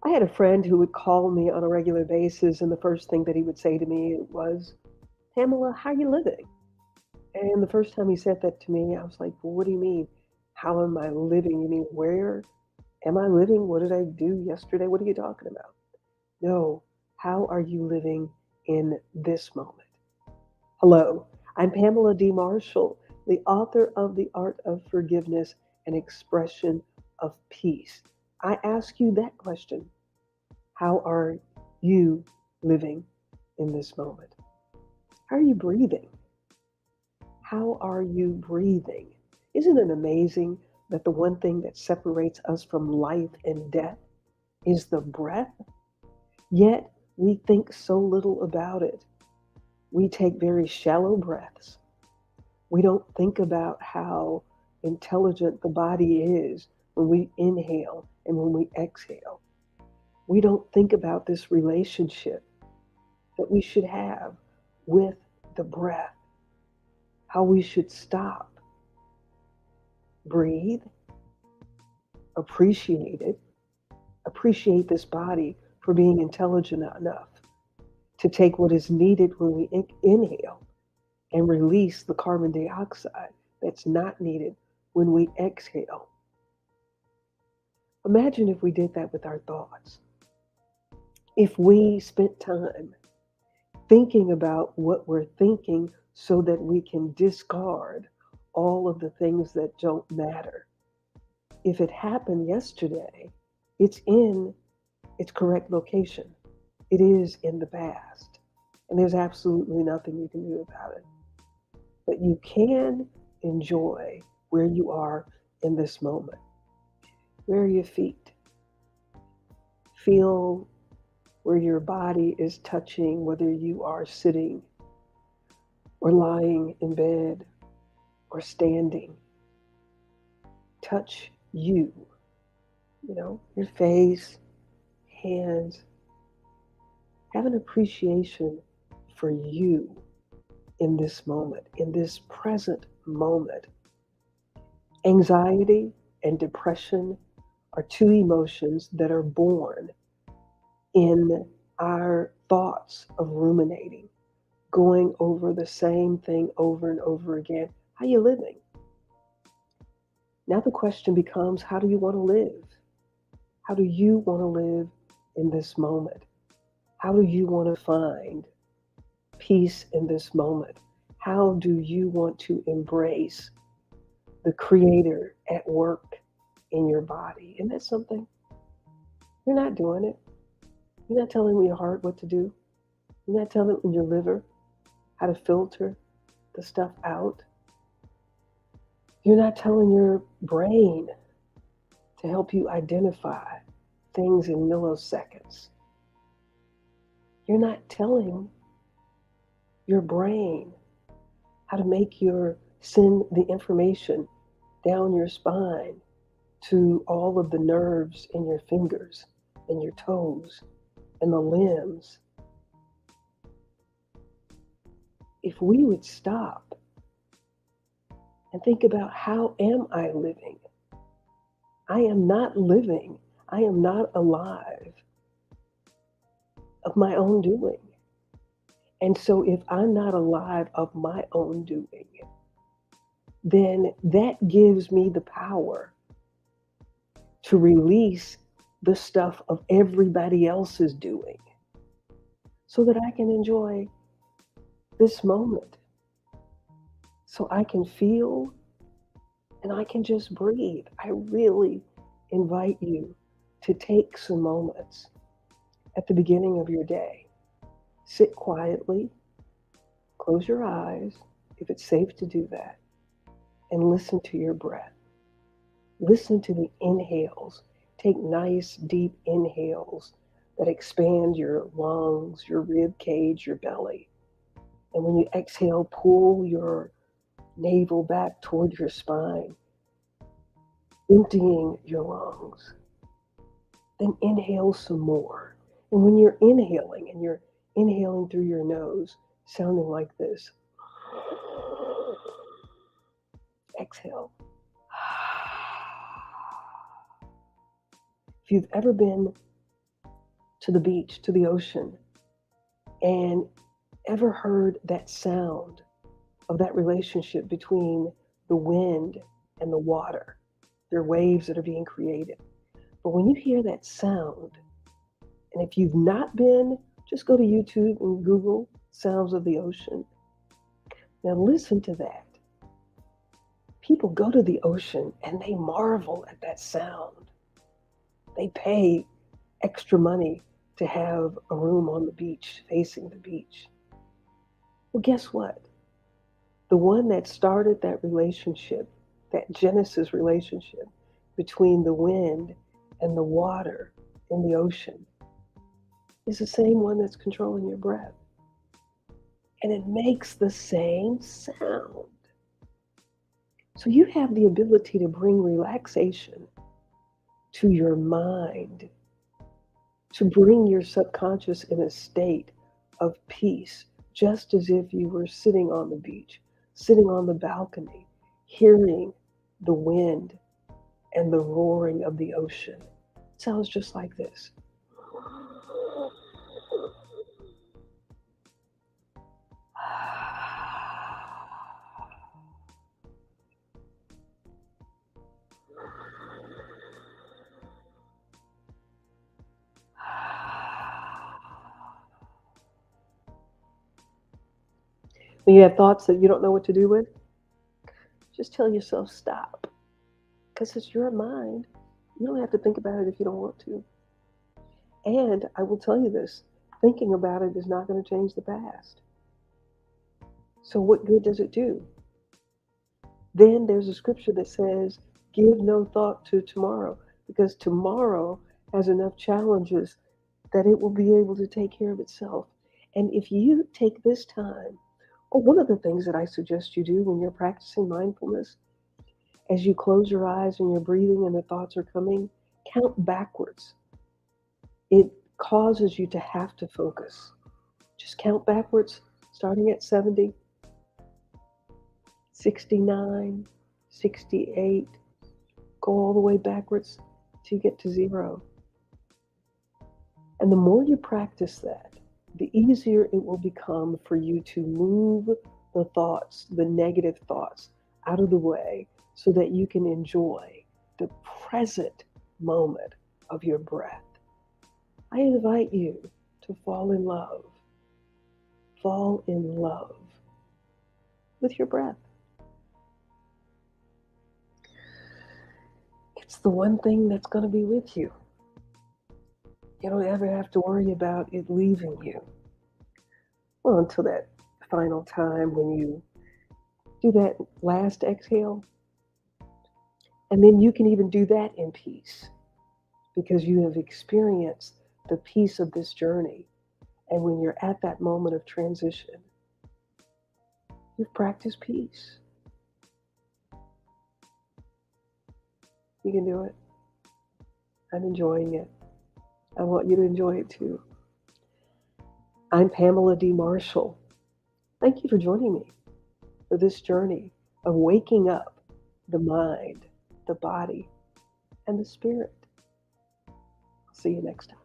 I had a friend who would call me on a regular basis, and the first thing that he would say to me was, Pamela, how you living? And the first time he said that to me, I was like, well, what do you mean? How am I living? You mean, where am I living? What did I do yesterday? What are you talking about? No, how are you living in this moment? Hello, I'm Pamela D. Marshall, the author of The Art of Forgiveness and Expression of Peace. I ask you that question. How are you living in this moment? How are you breathing? How are you breathing? Isn't it amazing that the one thing that separates us from life and death is the breath? Yet we think so little about it. We take very shallow breaths. We don't think about how intelligent the body is when we inhale and when we exhale. We don't think about this relationship that we should have with the breath, how we should stop, breathe, appreciate it, appreciate this body for being intelligent enough to take what is needed when we inhale and release the carbon dioxide that's not needed when we exhale. Imagine if we did that with our thoughts. If we spent time thinking about what we're thinking so that we can discard all of the things that don't matter. If it happened yesterday, it's in its correct location. It is in the past. And there's absolutely nothing you can do about it. But you can enjoy where you are in this moment. Where are your feet? Feel where your body is touching, whether you are sitting or lying in bed or standing. Touch you, your face, hands. Have an appreciation for you in this moment, in this present moment. Anxiety and depression are two emotions that are born in our thoughts of ruminating, going over the same thing over and over again. How you living? Now the question becomes, how do you want to live? How do you want to live in this moment? How do you want to find peace in this moment? How do you want to embrace the creator at work in your body? Isn't that something? You're not doing it. You're not telling your heart what to do. You're not telling your liver how to filter the stuff out. You're not telling your brain to help you identify things in milliseconds. You're not telling your brain how to make your send the information down your spine to all of the nerves in your fingers and your toes and the limbs. If we would stop and think about, how am I living? I am not living. I am not alive of my own doing. And so if I'm not alive of my own doing, then that gives me the power to release the stuff of everybody else's doing so that I can enjoy this moment. So I can feel and I can just breathe. I really invite you to take some moments at the beginning of your day. Sit quietly, close your eyes if it's safe to do that, and listen to your breath. Listen to the inhales. Take nice, deep inhales that expand your lungs, your rib cage, your belly. And when you exhale, pull your navel back toward your spine, emptying your lungs. Then inhale some more. And when you're inhaling, and you're inhaling through your nose, sounding like this, exhale. If you've ever been to the beach, to the ocean, and ever heard that sound of that relationship between the wind and the water? There are waves that are being created. But when you hear that sound, and if you've not been, just go to YouTube and Google sounds of the ocean. Now listen to that. People go to the ocean and they marvel at that sound. They pay extra money to have a room on the beach, facing the beach. Well, guess what? The one that started that relationship, that Genesis relationship between the wind and the water in the ocean, is the same one that's controlling your breath. And it makes the same sound. So you have the ability to bring relaxation to your mind, to bring your subconscious in a state of peace, just as if you were sitting on the beach, sitting on the balcony, hearing the wind and the roaring of the ocean. It sounds just like this. When you have thoughts that you don't know what to do with, just tell yourself stop, because it's your mind. You don't have to think about it if you don't want to. And I will tell you this, thinking about it is not going to change the past. So what good does it do? Then there's a scripture that says, give no thought to tomorrow, because tomorrow has enough challenges that it will be able to take care of itself. And if you take this time, or one of the things that I suggest you do when you're practicing mindfulness, as you close your eyes and you're breathing and the thoughts are coming, count backwards. It causes you to have to focus. Just count backwards, starting at 70, 69, 68, go all the way backwards till you get to 0. And the more you practice that, the easier it will become for you to move the thoughts, the negative thoughts, out of the way so that you can enjoy the present moment of your breath. I invite you to fall in love with your breath. It's the one thing that's going to be with you. You don't ever have to worry about it leaving you. Well, until that final time when you do that last exhale. And then you can even do that in peace because you have experienced the peace of this journey. And when you're at that moment of transition, you've practiced peace. You can do it. I'm enjoying it. I want you to enjoy it too. I'm Pamela D. Marshall. Thank you for joining me for this journey of waking up the mind, the body, and the spirit. I'll see you next time.